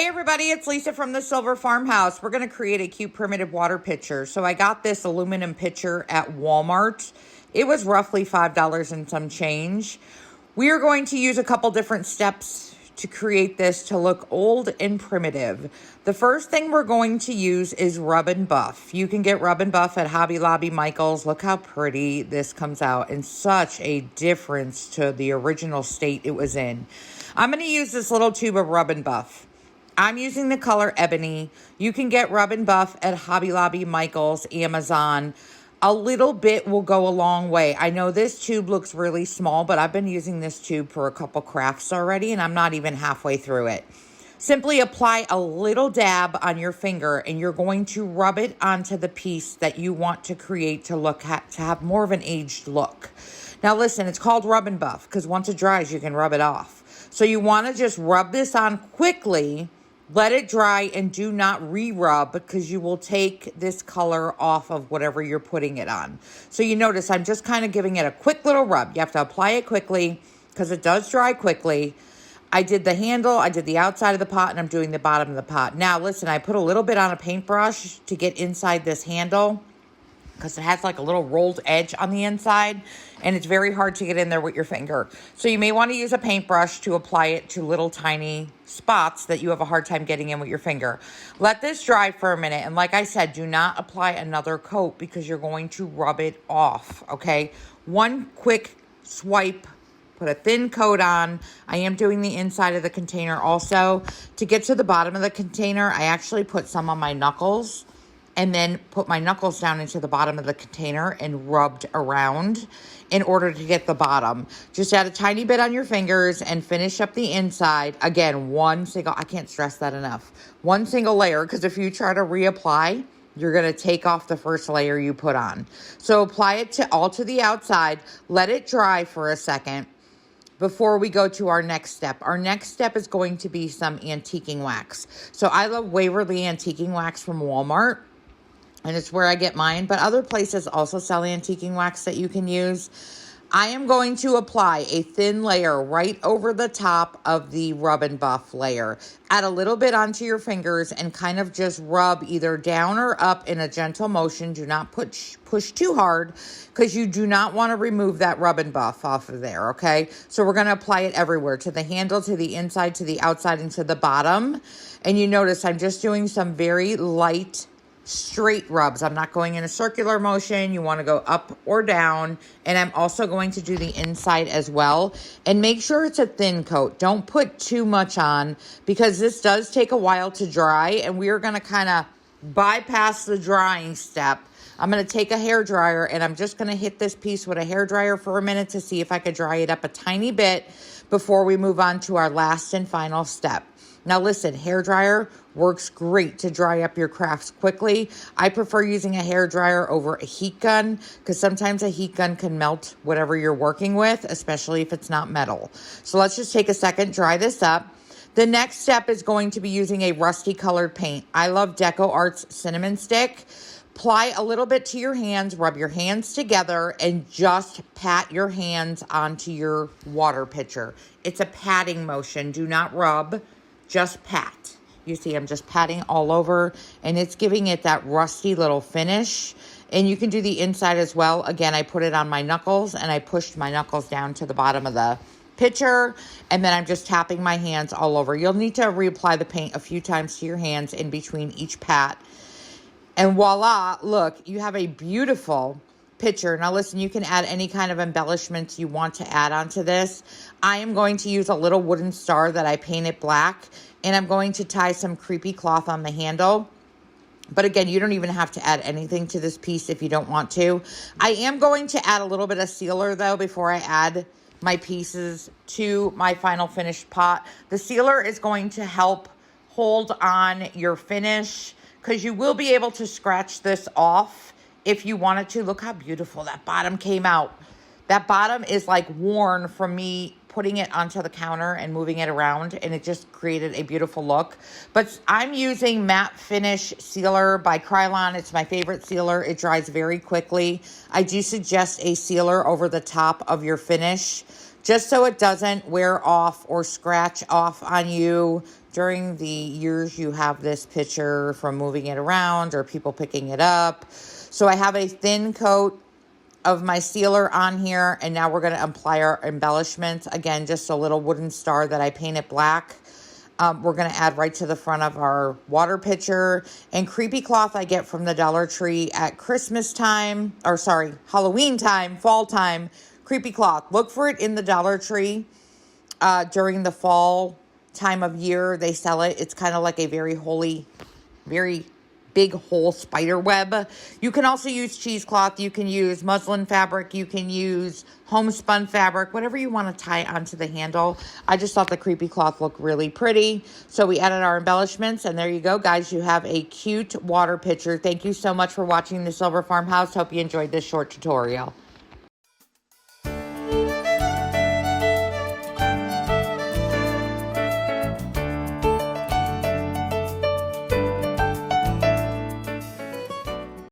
Hey everybody, it's Lisa from the Silver Farmhouse. We're going to create a cute primitive water pitcher. So I got this aluminum pitcher at Walmart. It was roughly $5 and some change. We are going to use a couple different steps to create this to look old and primitive. The first thing we're going to use is Rub and Buff. You can get Rub and Buff at Hobby Lobby, Michael's. Look how pretty this comes out and such a difference to the original state it was in. I'm going to use this little tube of Rub and Buff. I'm using the color Ebony. You can get Rub and Buff at Hobby Lobby, Michael's, Amazon. A little bit will go a long way. I know this tube looks really small, but I've been using this tube for a couple crafts already, and I'm not even halfway through it. Simply apply a little dab on your finger, and you're going to rub it onto the piece that you want to create to have more of an aged look. Now listen, it's called Rub and Buff because once it dries, you can rub it off. So you want to just rub this on quickly. Let it dry and do not re-rub because you will take this color off of whatever you're putting it on. So you notice I'm just kind of giving it a quick little rub. You have to apply it quickly because it does dry quickly. I did the handle, I did the outside of the pot, and I'm doing the bottom of the pot. Now listen, I put a little bit on a paintbrush to get inside this handle because it has like a little rolled edge on the inside and it's very hard to get in there with your finger. So you may want to use a paintbrush to apply it to little tiny spots that you have a hard time getting in with your finger. Let this dry for a minute. And like I said, do not apply another coat because you're going to rub it off, okay? One quick swipe, put a thin coat on. I am doing the inside of the container also. To get to the bottom of the container, I actually put some on my knuckles and then put my knuckles down into the bottom of the container and rubbed around in order to get the bottom. Just add a tiny bit on your fingers and finish up the inside. Again, I can't stress that enough. One single layer, because if you try to reapply, you're going to take off the first layer you put on. So apply it all to the outside. Let it dry for a second before we go to our next step. Our next step is going to be some antiquing wax. So I love Waverly antiquing wax from Walmart. And it's where I get mine, but other places also sell antiquing wax that you can use. I am going to apply a thin layer right over the top of the Rub and Buff layer. Add a little bit onto your fingers and kind of just rub either down or up in a gentle motion. Do not push too hard because you do not want to remove that Rub and Buff off of there, okay? So we're going to apply it everywhere, to the handle, to the inside, to the outside, and to the bottom. And you notice I'm just doing some very light straight rubs. I'm not going in a circular motion. You want to go up or down. And I'm also going to do the inside as well. And make sure it's a thin coat. Don't put too much on because this does take a while to dry. And we are going to kind of bypass the drying step. I'm going to take a hair dryer and I'm just going to hit this piece with a hair dryer for a minute to see if I could dry it up a tiny bit before we move on to our last and final step. Now listen, hair dryer works great to dry up your crafts quickly. I prefer using a hair dryer over a heat gun because sometimes a heat gun can melt whatever you're working with, especially if it's not metal. So let's just take a second, dry this up. The next step is going to be using a rusty colored paint. I love Deco Art's Cinnamon Stick. Apply a little bit to your hands, rub your hands together, and just pat your hands onto your water pitcher. It's a patting motion. Do not rub. Just pat. You see, I'm just patting all over, and it's giving it that rusty little finish. And you can do the inside as well. Again, I put it on my knuckles, and I pushed my knuckles down to the bottom of the pitcher, and then I'm just tapping my hands all over. You'll need to reapply the paint a few times to your hands in between each pat. And voila, look, you have a beautiful pitcher. Now listen, you can add any kind of embellishments you want to add onto this. I am going to use a little wooden star that I painted black, and I'm going to tie some creepy cloth on the handle. But again, you don't even have to add anything to this piece if you don't want to. I am going to add a little bit of sealer though before I add my pieces to my final finished pot. The sealer is going to help hold on your finish because you will be able to scratch this off if you wanted to. Look how beautiful that bottom came out. That bottom is like worn from me putting it onto the counter and moving it around, and it just created a beautiful look. But I'm using Matte Finish Sealer by Krylon. It's my favorite sealer. It dries very quickly. I do suggest a sealer over the top of your finish just so it doesn't wear off or scratch off on you during the years you have this picture from moving it around or people picking it up. So I have a thin coat of my sealer on here, and now we're going to apply our embellishments. Again, just a little wooden star that I painted black. We're going to add right to the front of our water pitcher. And creepy cloth I get from the Dollar Tree at Christmas time, or sorry, Halloween time, fall time. Creepy cloth. Look for it in the Dollar Tree during the fall time of year. They sell it. It's kind of like a very big whole spider web. You can also use cheesecloth. You can use muslin fabric. You can use homespun fabric, whatever you want to tie onto the handle. I just thought the creepy cloth looked really pretty. So we added our embellishments, and there you go, guys. You have a cute water pitcher. Thank you so much for watching the Silver Farmhouse. Hope you enjoyed this short tutorial.